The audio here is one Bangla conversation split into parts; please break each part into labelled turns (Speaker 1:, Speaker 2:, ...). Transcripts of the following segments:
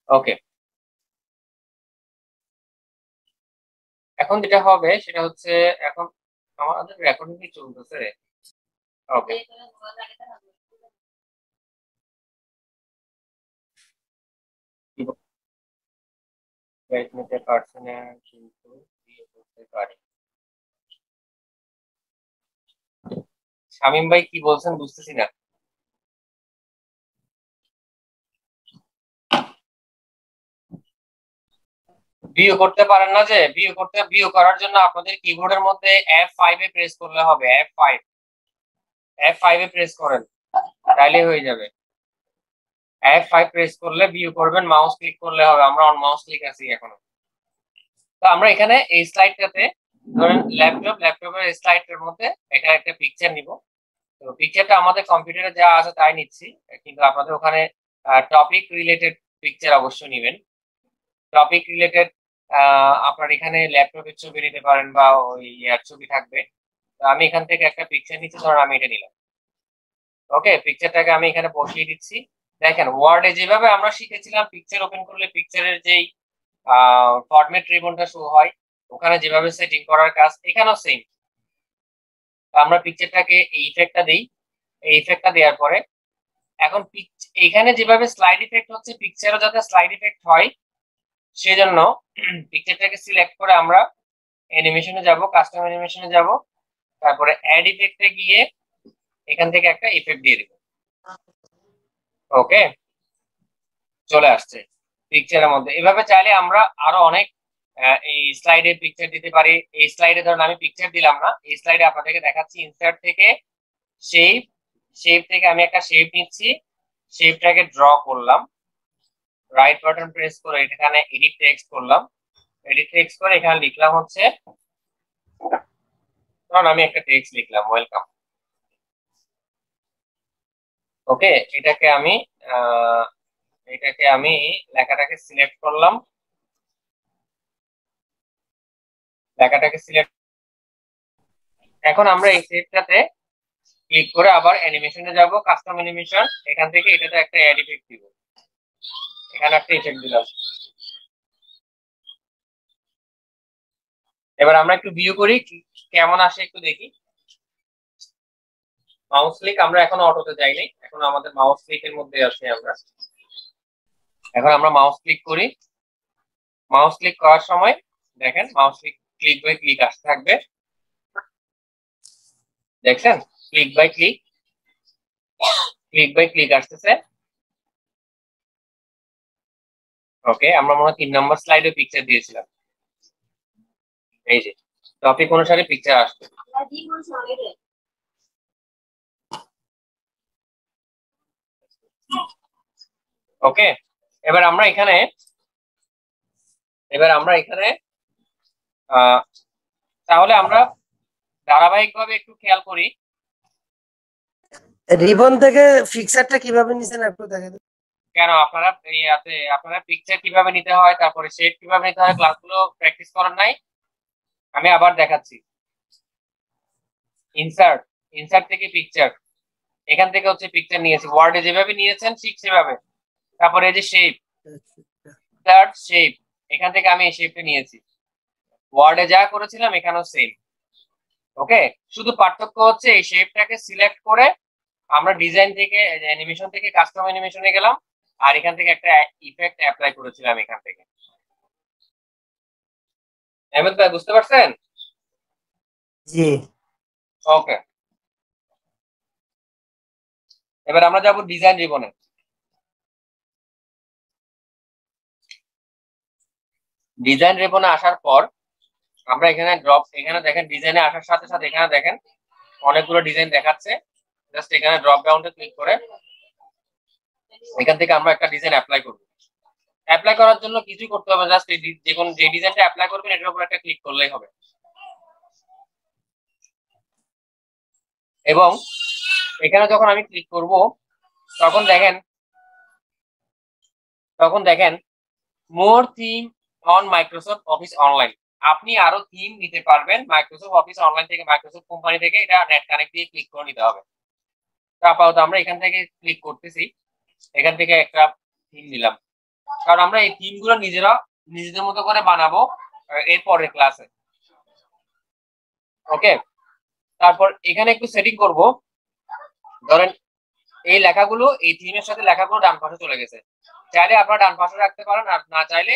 Speaker 1: ওকে, এখন যেটা হবে সেটা হচ্ছে, এখন আমাদের রেকর্ডিং কি চলতেছে? ওকে, নিতে পারছি না কিন্তু বিয়ে করতে পারি। শামীম ভাই কি বলছেন বুঝতেছি না। ভিউ করতে পারেন না, যে ভিউ করার জন্য আপনাদের কিবোর্ডের মধ্যে F5 এ প্রেস করলে হবে। F5 এ প্রেস করেন, তাইলে হয়ে যাবে। F5 প্রেস করলে ভিউ করবেন, মাউস ক্লিক করলে হবে। আমরা অন মাউস ক্লিক আছি এখনো। তো আমরা এখানে এই স্লাইডটাতে ধরেন ল্যাপটপের স্লাইডের মধ্যে এখানে একটা পিকচার নিব। তো পিকচারটা আমাদের কম্পিউটারে যা আছে তাই নিচ্ছি, কিন্তু আপনাদের ওখানে টপিক রিলেটেড পিকচার অবশ্যই নেবেন। টপিক রিলেটেড আপনার এখানে ল্যাপটপের ছবি নিতে পারেন বা ওই ইয়ার ছবি থাকবে। তো আমি এখান থেকে একটা পিকচার নিচ্ছি, ধরুন আমি এটা নিলাম। ওকে, পিকচারটাকে আমি এখানে বসিয়ে দিচ্ছি। দেখেন ওয়ার্ডে যেভাবে আমরা শিখেছিলাম পিকচার ওপেন করলে পিকচারের যেই ফরম্যাট রিবনটা শো হয়, ওখানে যেভাবে সেটিং করার কাজ এখানেও সেম। আমরা পিকচারটাকে এই ইফেক্টটা দিই। এই ইফেক্টটা দেওয়ার পরে এখন এখানে যেভাবে স্লাইড ইফেক্ট হচ্ছে, পিকচারও যাতে স্লাইড ইফেক্ট হয় সেজন্য পিকচারটাকে সিলেক্ট করে আমরা অ্যানিমেশনে যাব, কাস্টম অ্যানিমেশনে যাব, তারপরে অ্যাড ইফেক্টে গিয়ে এখান থেকে একটা ইফেক্ট দিয়ে দিব। ওকে, চলে আসছে পিকচারের মধ্যে। এভাবে চাইলে আমরা আরো অনেক এই স্লাইডে পিকচার দিতে পারি। এই স্লাইডে ধরুন আমি পিকচার দিলাম না, এই স্লাইডে আপনাদেরকে দেখাচ্ছি ইনসার্ট থেকে শেপ, শেপ থেকে আমি একটা শেপ নিচ্ছি, শেপটাকে ড্র করলাম, রাইট বাটন প্রেস করে এখানে এডিট টেক্সট করলাম। এডিট টেক্সট করে এখানে লিখলাম হচ্ছে, ধরুন আমি একটা টেক্সট লিখলাম ওয়েলকাম। ওকে, এটাকে আমি আহ, এটাকে আমি লেখাটাকে সিলেক্ট করলাম, লেখাটাকে সিলেক্ট। এখন আমরা এই শেপটাতে ক্লিক করে আবার অ্যানিমেশনে যাব, কাস্টম অ্যানিমেশন, এখান থেকে এটাতে একটা অ্যাড ইফেক্ট দিব। এখানে একটা ইফেক্ট দিলাম। এবার আমরা একটু ভিউ করি কেমন আসে একটু দেখি। মাউস ক্লিক আমরা এখন অটোতে যাইনি, এখন আমাদের মাউস ক্লিকের মধ্যে আছি আমরা। এখন আমরা মাউস ক্লিক করি। মাউস ক্লিক করার সময় দেখেন mouse click, click by click আসতে থাকবে। দেখছেন click by click, click by click আসতেছে। ওকে, আমরা মনে হয় 3 নম্বর স্লাইডে পিকচার দিয়েছিলাম। এই যে টপিক অনুসারে পিকচার আসবে। ওকে, এবার আমরা এখানে, এবার আমরা এখানে তাহলে আমরা ধারাবাহিকভাবে একটু খেয়াল করি।
Speaker 2: রিবন থেকে ফিক্সারটা কিভাবে নিছেন একটু দেখেন।
Speaker 1: কেন আপনারা আপনারা পিকচার কিভাবে নিতে হয়, তারপরে শেপ কিভাবে নিতে হয় ক্লাসগুলো প্র্যাকটিস করার নাই? আমি আবার দেখাচ্ছি। ইনসার্ট, ইনসার্ট থেকে পিকচার, এখান থেকে হচ্ছে পিকচার নিয়েছি, ওয়ার্ডে যেভাবে নিয়েছেন ঠিক সেভাবে। তারপরে এই যে শেপ, ইনসার্ট শেপ, এখান থেকে আমি এই শেপটা নিয়েছি। ওয়ার্ডে যা করেছিলাম এখানেও সেম। ওকে, শুধু পার্থক্য হচ্ছে এই শেপটাকে সিলেক্ট করে আমরা ডিজাইন থেকে অ্যানিমেশন থেকে কাস্টম অ্যানিমেশনে গেলাম, আর এখান থেকে একটা ইফেক্ট অ্যাপ্লাই করেছিলাম এখান থেকে। আহমেদ ভাই বুঝতে পারছেন?
Speaker 2: জি।
Speaker 1: ওকে, এবার আমরা যাব ডিজাইন রিবনে। ডিজাইন রিবনে আসার পর আমরা এখানে এখানে দেখেন ডিজাইনে আসার সাথে সাথে এখানে দেখেন অনেকগুলো ডিজাইন দেখাচ্ছে। জাস্ট এখানে ড্রপ ডাউনে ক্লিক করে এখান থেকে আমরা একটা ডিজাইন অ্যাপ্লাই করব। অ্যাপ্লাই করার জন্য কিছুই করতে হবে, জাস্ট যে ডিজাইনটা অ্যাপ্লাই করবেন এটার উপর একটা ক্লিক করলেই হবে। এবং এখানে যখন আমি ক্লিক করব তখন দেখেন, more theme on Microsoft office online. আপনি আরো থিম নিতে পারবেন মাইক্রোসফট অফিস অনলাইন থেকে, মাইক্রোসফট কোম্পানি থেকে। এটা নেট কানেক্ট দিয়ে ক্লিক করে নিতে হবে। তো আপাতত আমরা এখান থেকে ক্লিক করতেছি, এখান থেকে একটা থিম নিলাম। কারণ আমরা এই থিম গুলো নিজেদের মতো করে বানাবো এর পরের ক্লাসে। ওকে, তারপর এখানে একটু সেটিং করব। ধরেন এই লেখাগুলো, এই থিমের সাথে লেখাগুলো ডান পাশে চলে গেছে, চাইলে আপনারা ডান পাশে রাখতে পারেন, আর না চাইলে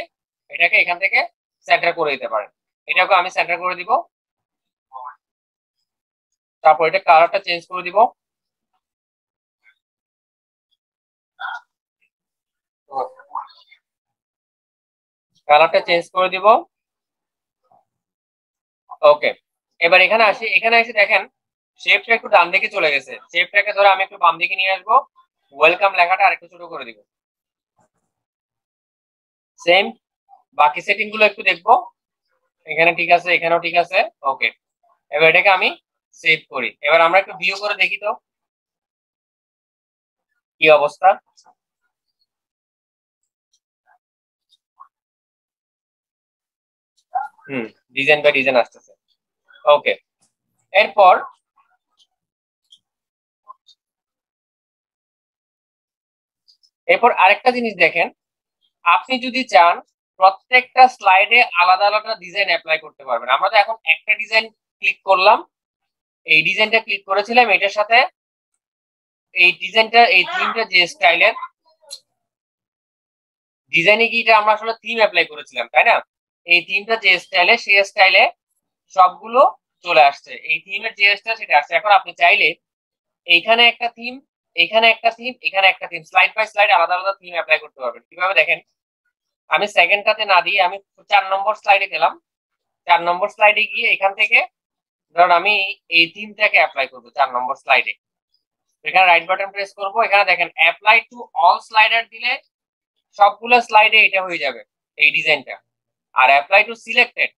Speaker 1: এটাকে এখান থেকে সেন্টার করে দিতে পারেন। এটাকে আমি সেন্টার করে দিব। তারপর এটা কালারটা চেঞ্জ করে দিব। কালারটা চেঞ্জ করে দিব। ওকে, এবার এখানে আসি। এখানে এসে দেখেন শেপটা একটু ডান দিকে চলে গেছে। শেপটাকে ধরে আমি একটু বাম দিকে নিয়ে আসবো। ওয়েলকাম লেখাটা আরেকটু ছোট করে দিব। সেম বাকি সেটিং গুলো একটু দেখবো। এখানে ঠিক আছে, এখানেও ঠিক আছে। ওকে, এবার এটাকে আমি সেভ করি। এবার আমরা একটু ভিউ করে দেখি তো কি অবস্থা। ডিজাইন বাই ডিজাইন আসতেছে। ওকে, এরপর আরেকটা জিনিস দেখেন, আপনি যদি চান প্রত্যেকটা স্লাইডে আলাদা আলাদা ডিজাইন অ্যাপ্লাই করতে পারবেন। আমরা তো এখন একটা ডিজাইন ক্লিক করলাম, এই ডিজাইনটা ক্লিক করেছিলাম, এটার সাথে এই ডিজাইনটা, এই থিমটা যে স্টাইলের ডিজাইনে কি এটা আমরা আসলে থিম অ্যাপ্লাই করেছিলাম, তাই না? এই থিমটা যে স্টাইলে, সেই স্টাইলে সবগুলো চলে আসছে। এই থিমের যে স্টাইল সেটা আসছে। এখন আপনি চাইলে এইখানে একটা থিম, এখানে একটা থিম, এখানে একটা থিম, স্লাইড বাই স্লাইড আলাদা আলাদা থিম অ্যাপ্লাই করতে পারবেন। কিভাবে দেখেন, আমি সেকেন্ডটাতে না দিয়ে আমি 4 নম্বর স্লাইডে গেলাম। 4 নম্বর স্লাইডে গিয়ে এখান থেকে ধরুন আমি এই থিমটাকে অ্যাপ্লাই করবো 4 নম্বর স্লাইডে। এখানে রাইট বাটন প্রেস করব। এখানে দেখেন অ্যাপ্লাই টু অল স্লাইডার দিলে সবগুলো স্লাইডে এটা হয়ে যাবে এই ডিজাইনটা। আর অ্যাপ্লাই টু সিলেক্টেড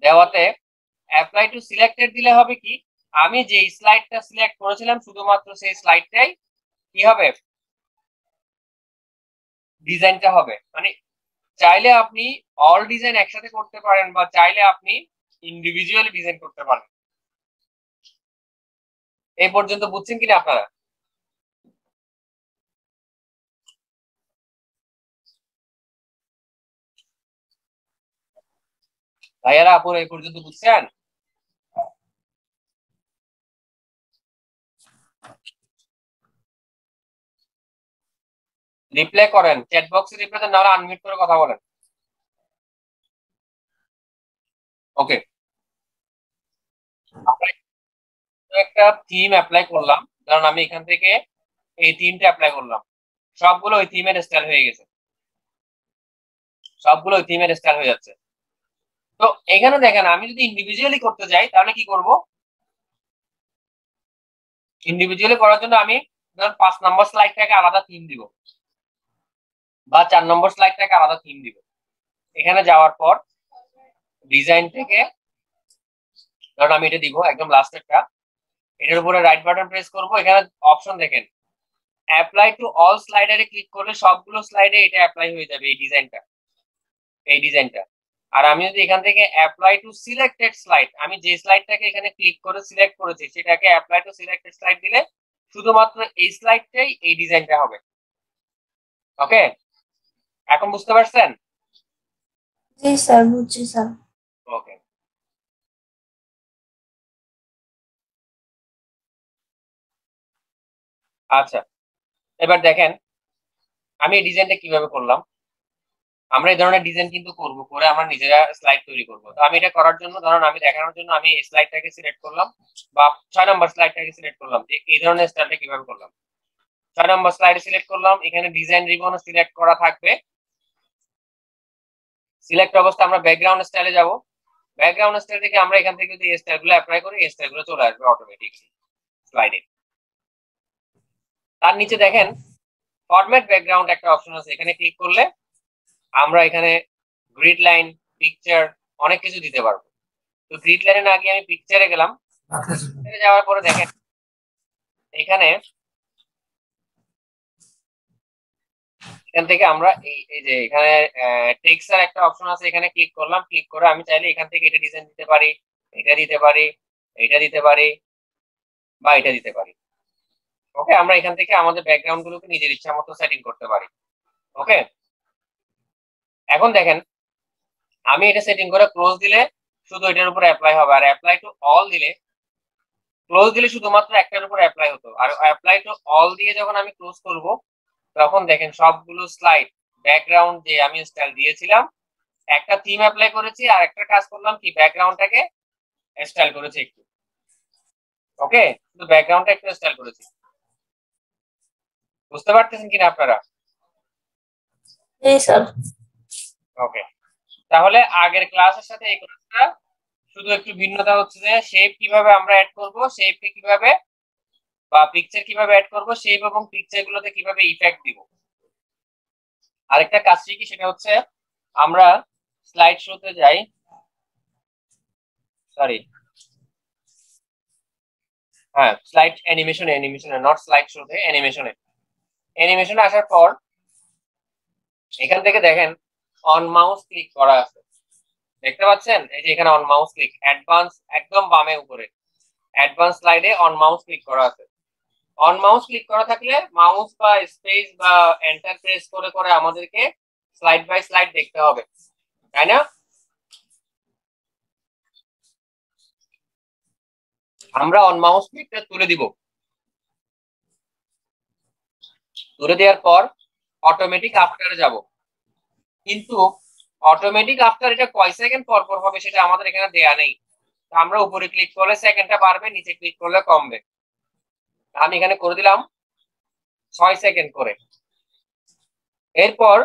Speaker 1: দেওয়াতে, অ্যাপ্লাই টু সিলেক্টেড দিলে হবে কি, আমি যে স্লাইডটা সিলেক্ট করেছিলাম শুধুমাত্র সেই স্লাইডটাই কি হবে, ডিজাইনটা হবে। মানে চাইলে আপনি অল ডিজাইন একসাথে করতে পারেন, বা চাইলে আপনি ইন্ডিভিজুয়ালি ডিজাইন করতে পারেন। এই পর্যন্ত বুঝছেন কিনা আপনারা? ভাইয়ারা আপুরা এই পর্যন্ত বুঝছেন? রিপ্লাই করেন, চ্যাট বক্সে রিপ্লাই দেন, নাহলে আনমিউট করে কথা বলেন। ওকে, একটা থিম অ্যাপ্লাই করলাম। কারণ আমি এখান থেকে এই থিমটা অ্যাপ্লাই করলাম, সবগুলো ওই থিমের স্টাইল হয়ে গেছে, সবগুলো ওই থিমের স্টাইল হয়ে যাচ্ছে। তো এখানে দেখেন আমি যদি ইন্ডিভিজুয়ালি করতে যাই তাহলে কি করব, ইন্ডিভিজুয়ালি করার জন্য আমি ধরুন 5 নম্বর স্লাইডটাকে আলাদা থিম দিব, বা 4 নম্বর স্লাইডটাকে আলাদা থিম দিব। এখানে যাওয়ার পর ডিজাইন থেকে ধরুন আমি এটা দিব একদম লাস্টেরটা। এটার উপরে রাইট বাটন প্রেস করব। এখানে অপশন দেখেন অ্যাপ্লাই টু অল স্লাইডারে ক্লিক করলে সবগুলো স্লাইডে এটা অ্যাপ্লাই হয়ে যাবে এই ডিজাইনটা, এই ডিজাইনটা। আর আমি যদি এখান থেকে অ্যাপ্লাই টু সিলেক্টেড স্লাইড, আমি যে স্লাইডটাকে এখানে ক্লিক করে সিলেক্ট করেছি সেটাকে অ্যাপ্লাই টু সিলেক্টেড স্লাইড দিলে শুধুমাত্র এই স্লাইডটাই এই ডিজাইনটা হবে। ওকে, এখন বুঝতে পারছেন?
Speaker 3: জি স্যার, বুঝছি স্যার।
Speaker 1: ওকে, আচ্ছা, এবার দেখেন আমি এই ডিজাইনটা কিভাবে করলাম। আমরা এই ধরনের ডিজাইন কিন্তু করব, করে আমরা নিজেরা স্লাইড তৈরি করব। তো আমি এটা করার জন্য ধরুন আমি দেখানোর জন্য আমি এই স্লাইডটাকে সিলেক্ট করলাম, বা 6 নম্বর স্লাইডটাকে সিলেক্ট করলাম, যে এই ধরনের স্টাইলটা কিভাবে করলাম। 6 নম্বর স্লাইডে সিলেক্ট করলাম, এখানে ডিজাইন রিবন সিলেক্ট করা থাকবে। সিলেক্ট অবস্থা আমরা ব্যাকগ্রাউন্ড স্টাইলে যাব। ব্যাকগ্রাউন্ড স্টাইল থেকে আমরা এখান থেকে যদি এই স্টাইলগুলো অ্যাপ্লাই করি, এই স্টাইলগুলো চলে আসবে অটোমেটিকলি স্লাইডে। তার নিচে দেখেন ফরম্যাট ব্যাকগ্রাউন্ড একটা অপশন আছে, এখানে ক্লিক করলে আমরা এখানে গ্রিড লাইন, পিকচার অনেক কিছু দিতে পারবো। তো গ্রিড লাইনে না গিয়ে আমি পিকচারে গেলাম। যাওয়ার পরে দেখেন এখানে এখান থেকে আমরা এই যে এখানে টেক্সচার একটা অপশন আছে, এখানে ক্লিক করলাম। ক্লিক করে আমি চাইলে এখান থেকে এটা ডিজাইন দিতে পারি, এটা দিতে পারি, এটা দিতে পারি, বা এটা দিতে পারি। ওকে, আমরা এখান থেকে আমাদের ব্যাকগ্রাউন্ড গুলোকে নিজের ইচ্ছা মতো সেটিং করতে পারি। ওকে, এখন দেখেন আমি এটা সেটিং করে ক্লোজ দিলে শুধু এটার উপর অ্যাপ্লাই হবে, আর অ্যাপ্লাই টু অল দিলে, ক্লোজ দিলে শুধুমাত্র একটার উপর অ্যাপ্লাই হতো, আর অ্যাপ্লাই টু অল দিয়ে যখন আমি ক্লোজ করব তখন দেখেন সবগুলো স্লাইড ব্যাকগ্রাউন্ড যে আমি স্টাইল দিয়েছিলাম, একটা থিম অ্যাপ্লাই করেছি আর একটা কাজ করলাম কি ব্যাকগ্রাউন্ডটাকে স্টাইল করেছি একটু। ওকে, শুধু ব্যাকগ্রাউন্ডটা একটু স্টাইল করেছি। বুঝতে পারতেছেন কিনা আপনারা?
Speaker 3: জি স্যার।
Speaker 1: ওকে, তাহলে আগের ক্লাসের সাথে এই ক্লাসটা শুধু একটু ভিন্নতা হচ্ছে যে শেপ কিভাবে আমরা অ্যাড করব, শেপকে কিভাবে বা পিকচার কিভাবে অ্যাড করব, শেপ এবং পিকচার গুলোতে কিভাবে ইফেক্ট দিব। আরেকটা কাজ কি সেটা হচ্ছে আমরা স্লাইড শোতে যাই, সরি হ্যাঁ স্লাইড অ্যানিমেশনে নট স্লাইড শোতে, অ্যানিমেশনে আসার পর এখান থেকে দেখেন অন মাউস ক্লিক করা আছে, দেখতে পাচ্ছেন? এই যে এখানে অন মাউস ক্লিক, অ্যাডভান্স একদম বামে উপরে অ্যাডভান্স স্লাইডে অন মাউস ক্লিক করা আছে। অন মাউস ক্লিক করা থাকলে মাউস বা স্পেস বা এন্টার প্রেস করে করে আমাদেরকে স্লাইড বাই স্লাইড দেখতে হবে, তাই না? আমরা অন মাউস ক্লিকটা তুলে দিব, তুলে দেওয়ার পর অটোমেটিক আফটারে যাব, কিন্তু অটোমেটিক আফটার এটা কয় সেকেন্ড পর পর হবে সেটা আমাদের এখানে দেয়া নেই। আমরা উপরে ক্লিক করলে সেকেন্ডটা বাড়বে, নিচে ক্লিক করলে কমবে। আমি এখানে করে দিলাম 6 সেকেন্ড করে। এরপর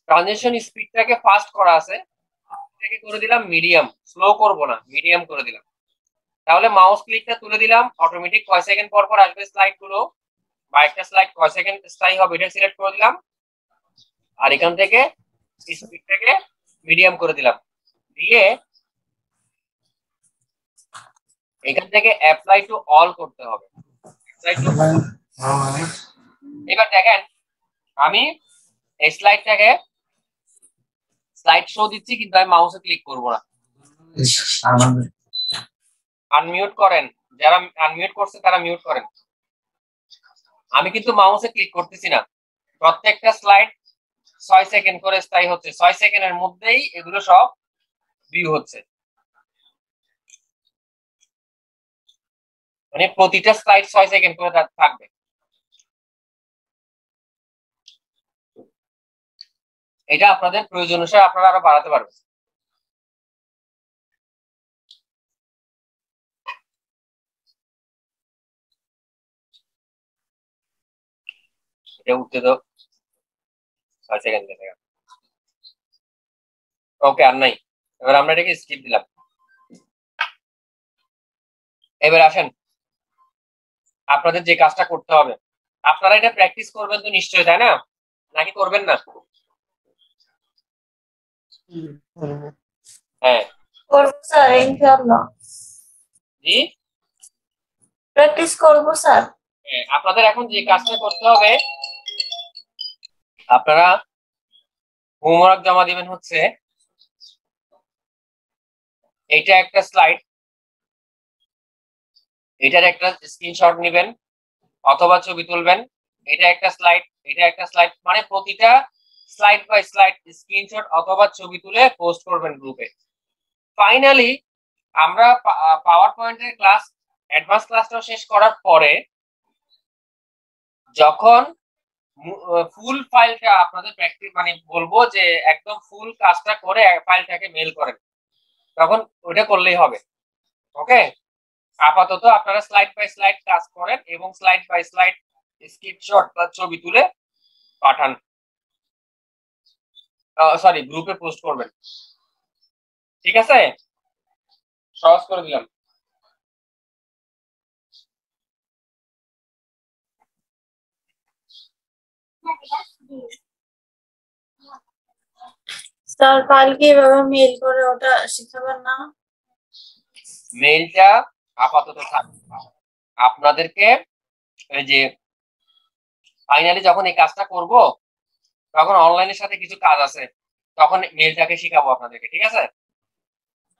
Speaker 1: ট্রানজিশন স্পিডটাকে ফাস্ট করা আছে, এটাকে করে দিলাম মিডিয়াম, স্লো করব না, মিডিয়াম করে দিলাম। তাহলে মাউস ক্লিকটা তুলে দিলাম, অটোমেটিক কয় সেকেন্ড পর পর আসবে স্লাইড গুলো বা একটা স্লাইড কয় সেকেন্ড স্থায়ী হবে এটা সিলেক্ট করে দিলাম, আর এখান থেকে স্পিডটাকে মিডিয়াম করে দিলাম, দিয়ে এখান থেকে অ্যাপ্লাই টু অল করতে হবে। এবার দেখেন আমি এই স্লাইডটাকে স্লাইড শো দিচ্ছি কিন্তু আমি মাউসে ক্লিক করব না। আনমিউট করেন, যারা আনমিউট করছে তারা মিউট করেন। আমি কিন্তু মাউসে ক্লিক করতেছি না, প্রত্যেকটা স্লাইড 6 সেকেন্ড করে স্থায়ী হচ্ছে, 6 সেকেন্ডের মধ্যেই এগুলো সব ভিউ হচ্ছে, মানে প্রতিটা স্লাইড 6 সেকেন্ড করে থাকবে। এটা আপনাদের প্রয়োজন অনুসারে আপনারা আরো বাড়াতে পারবেন। এটা উঠতে তো 6 সেকেন্ড লেগে গেল। ওকে, আর নাই, এবার আমরা এটাকে স্কিপ দিলাম। এবার আসেন আপনাদের যে কাজটা করতে হবে, আপনারা এটা প্র্যাকটিস করবেন তো নিশ্চয়ই, তাই না? নাকি করবেন না? হ্যাঁ
Speaker 3: করবো স্যার ইনশাআল্লাহ।
Speaker 1: জি,
Speaker 3: প্র্যাকটিস করবো স্যার।
Speaker 1: আপনাদের এখন যে কাজটা করতে হবে, আপনারা হোমওয়ার্ক জমা দিবেন হচ্ছে এটা একটা স্লাইড, এটার একটা স্ক্রিনশট নেবেন অথবা ছবি তুলবেন, এটা একটা স্লাইড, এটা একটা স্লাইড, মানে প্রতিটা স্লাইড বাই স্লাইড স্ক্রিনশট অথবা ছবি তুলে পোস্ট করবেন গ্রুপে। ফাইনালি আমরা পাওয়ার পয়েন্টের ক্লাস অ্যাডভান্স ক্লাসটা শেষ করার পরে যখন ফুল ফাইলটা আপনাদের প্র্যাকটিস মানে বলবো যে একদম ফুল কাজটা করে ফাইলটাকে মেল করেন, তখন ওটা করলেই হবে। ওকে, আপাতত আপনারা স্লাইড বাই স্লাইড কাজ করেন এবং স্লাইড বাই স্লাইড স্ক্রিনশট বা ছবি তুলে পাঠান, সরি গ্রুপে পোস্ট করবেন। ঠিক আছে, সহজ করে দিলাম।
Speaker 3: স্যার কালকে এভাবে মেল করে ওটা শিখাবেন না?
Speaker 1: মেইলটা আপাতত থাকবে, আপনাদেরকে এই যে ফাইনালি যখন এই কাজটা করব তখন অনলাইনের সাথে কিছু কাজ আছে, তখন মেইলটাকে শিখাবো আপনাদেরকে, ঠিক আছে?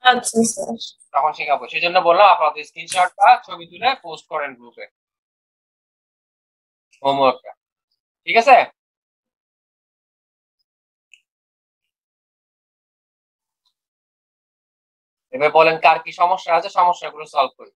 Speaker 3: আচ্ছা স্যার।
Speaker 1: তখন শিখাবো, সেজন্য বললাম আপনাদের স্ক্রিনশট বা ছবি তুলে পোস্ট করেন গ্রুপে হোমওয়ার্কটা, ঠিক আছে? এবার বলেন কার কি সমস্যা আছে, সমস্যাগুলো সলভ করি।